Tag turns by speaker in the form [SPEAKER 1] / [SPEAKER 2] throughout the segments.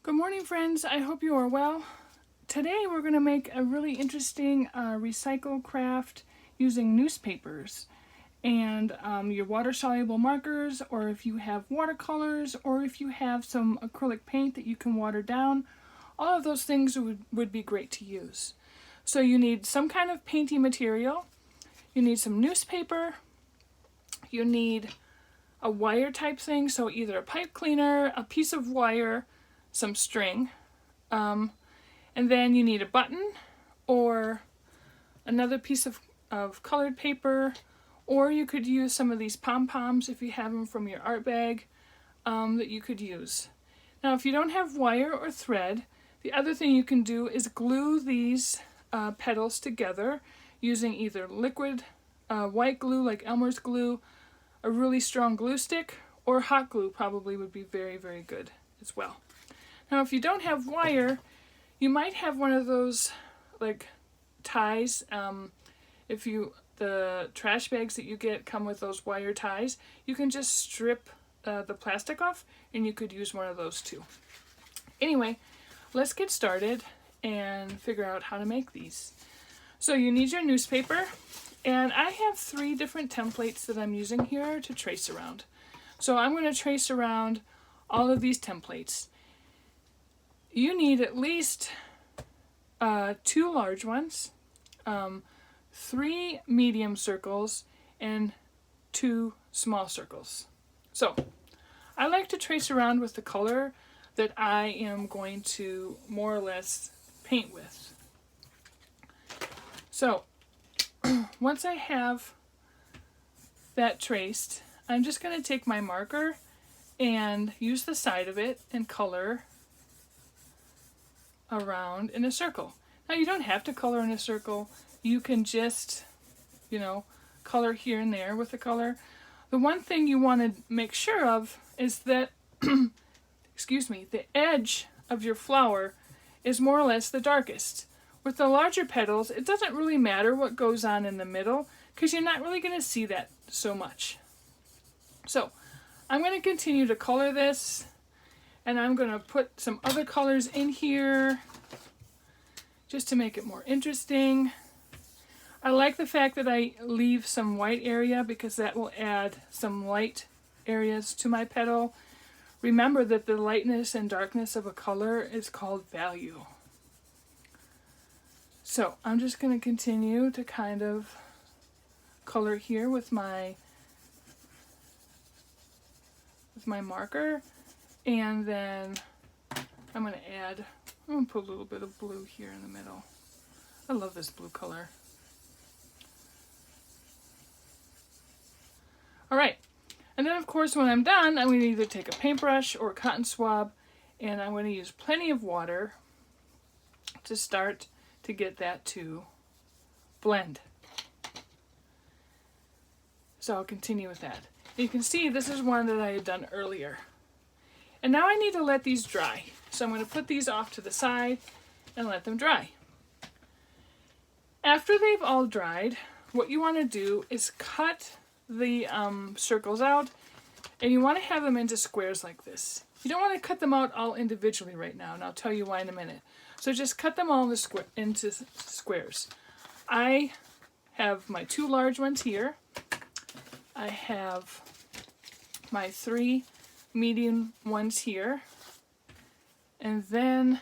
[SPEAKER 1] Good morning, friends. I hope you are well. Today we're going to make a really interesting recycle craft using newspapers and your water-soluble markers, or if you have watercolors, or if you have some acrylic paint that you can water down. All of those things would be great to use. So you need some kind of painty material, you need some newspaper, you need a wire type thing, so either a pipe cleaner, a piece of wire, some string, and then you need a button or another piece of colored paper, or you could use some of these pom-poms if you have them from your art bag that you could use. Now if you don't have wire or thread, the other thing you can do is glue these petals together using either liquid white glue like Elmer's glue, a really strong glue stick, or hot glue probably would be very, very good as well. Now if you don't have wire, you might have one of those like ties. The trash bags that you get come with those wire ties, you can just strip the plastic off and you could use one of those too. Anyway, let's get started and figure out how to make these. So you need your newspaper, and I have 3 different templates that I'm using here to trace around. So I'm going to trace around all of these templates. You need at least 2 large ones, 3 medium circles, and 2 small circles. So I like to trace around with the color that I am going to more or less paint with. So once I have that traced, I'm just going to take my marker and use the side of it and color around in a circle. Now you don't have to color in a circle. You can just, color here and there with the color. The one thing you want to make sure of is that, the edge of your flower is more or less the darkest. With the larger petals, it doesn't really matter what goes on in the middle because you're not really going to see that so much. So I'm going to continue to color this, and I'm going to put some other colors in here just to make it more interesting. I like the fact that I leave some white area because that will add some light areas to my petal. Remember that the lightness and darkness of a color is called value. So I'm just going to continue to kind of color here with my marker, and then I'm going to put a little bit of blue here in the middle. I love this blue color. Alright, and then of course when I'm done, I'm going to either take a paintbrush or a cotton swab, and I'm going to use plenty of water to start to get that to blend. So I'll continue with that. You can see this is one that I had done earlier. And now I need to let these dry. So I'm going to put these off to the side and let them dry. After they've all dried, what you want to do is cut the circles out, and you want to have them into squares like this. You don't want to cut them out all individually right now, and I'll tell you why in a minute. So just cut them all into squares. I have my 2 large ones here. I have my 3 medium ones here. And then,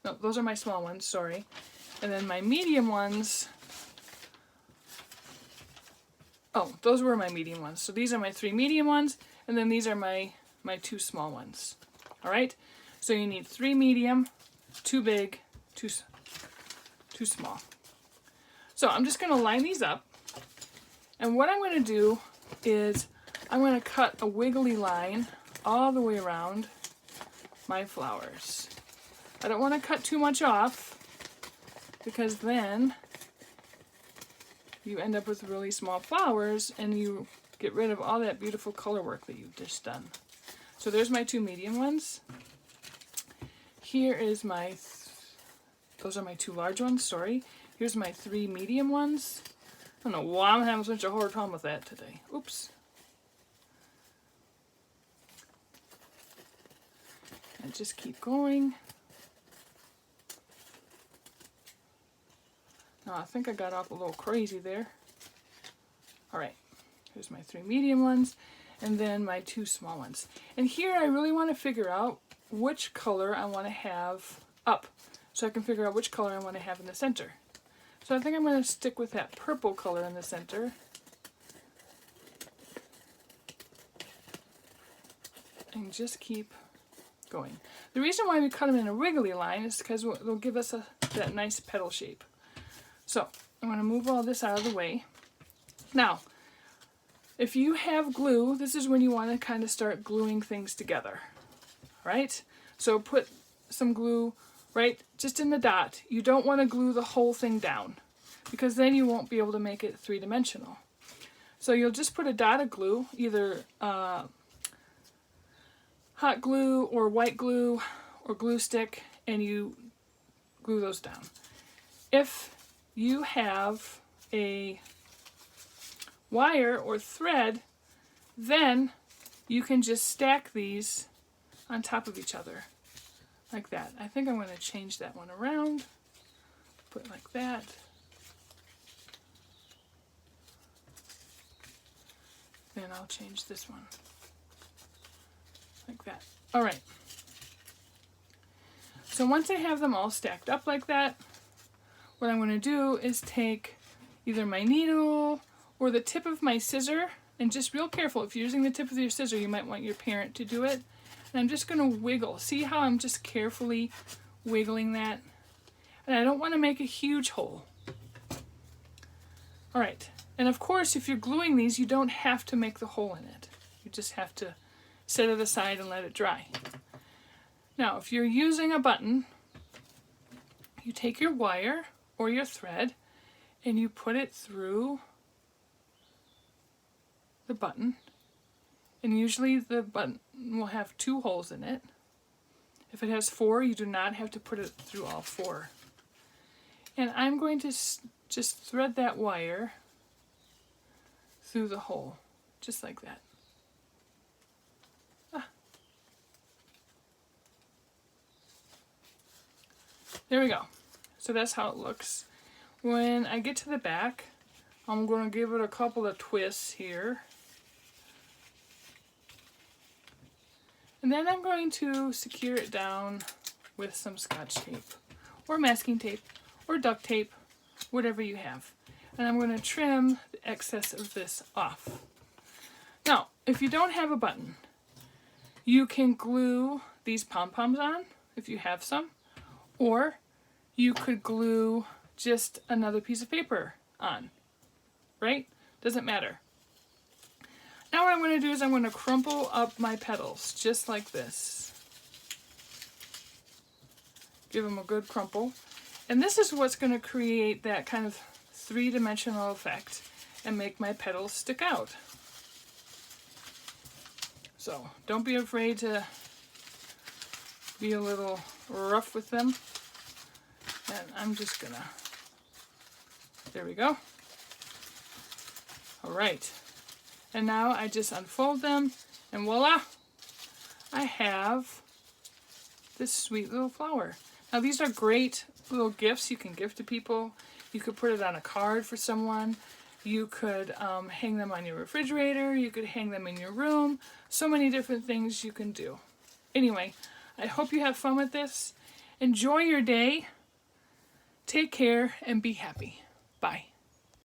[SPEAKER 1] no, those are my small ones, sorry. And then my medium ones, those were my medium ones. So these are my 3 medium ones, and then these are my 2 small ones. All right? So you need 3 medium, 2 big, 2 small. So I'm just going to line these up, and what I'm going to do is I'm going to cut a wiggly line all the way around my flowers. I don't want to cut too much off because then you end up with really small flowers and you get rid of all that beautiful color work that you've just done. So there's my 2 medium ones. Here is those are my 2 large ones, sorry. Here's my 3 medium ones. I don't know why I'm having such a hard time with that today. Oops. And just keep going. Now I think I got off a little crazy there. All right, here's my 3 medium ones and then my 2 small ones. And here I really want to figure out which color I want to have up, so I can figure out which color I want to have in the center. So I think I'm going to stick with that purple color in the center. And just keep going. The reason why we cut them in a wiggly line is because they'll give us that nice petal shape. So I'm going to move all this out of the way. Now, if you have glue, this is when you want to kind of start gluing things together. Right? So put some glue right just in the dot. You don't want to glue the whole thing down because then you won't be able to make it 3-dimensional. So you'll just put a dot of glue, either hot glue or white glue or glue stick, and you glue those down. If you have a wire or thread, then you can just stack these on top of each other like that. I think I'm going to change that one around, put it like that. Then I'll change this one like that. All right. So once I have them all stacked up like that, what I'm going to do is take either my needle or the tip of my scissor, and just real careful, if you're using the tip of your scissor, you might want your parent to do it. And I'm just going to wiggle. See how I'm just carefully wiggling that? And I don't want to make a huge hole. All right. And of course, if you're gluing these, you don't have to make the hole in it. You just have to set it aside and let it dry. Now, if you're using a button, you take your wire or your thread and you put it through the button. And usually the button will have 2 holes in it. If it has 4, you do not have to put it through all 4. And I'm going to just thread that wire through the hole, just like that. There we go. So that's how it looks. When I get to the back, I'm going to give it a couple of twists here. And then I'm going to secure it down with some Scotch tape, or masking tape, or duct tape, whatever you have. And I'm going to trim the excess of this off. Now, if you don't have a button, you can glue these pom-poms on, if you have some, or you could glue just another piece of paper on, right? Doesn't matter. Now what I'm going to do is I'm going to crumple up my petals, just like this. Give them a good crumple. And this is what's going to create that kind of 3-dimensional effect and make my petals stick out. So don't be afraid to be a little rough with them. And I'm just gonna, there we go. All right. And now I just unfold them and voila, I have this sweet little flower. Now these are great little gifts you can give to people. You could put it on a card for someone. You could hang them on your refrigerator. You could hang them in your room. So many different things you can do. Anyway, I hope you have fun with this. Enjoy your day. Take care and be happy. Bye.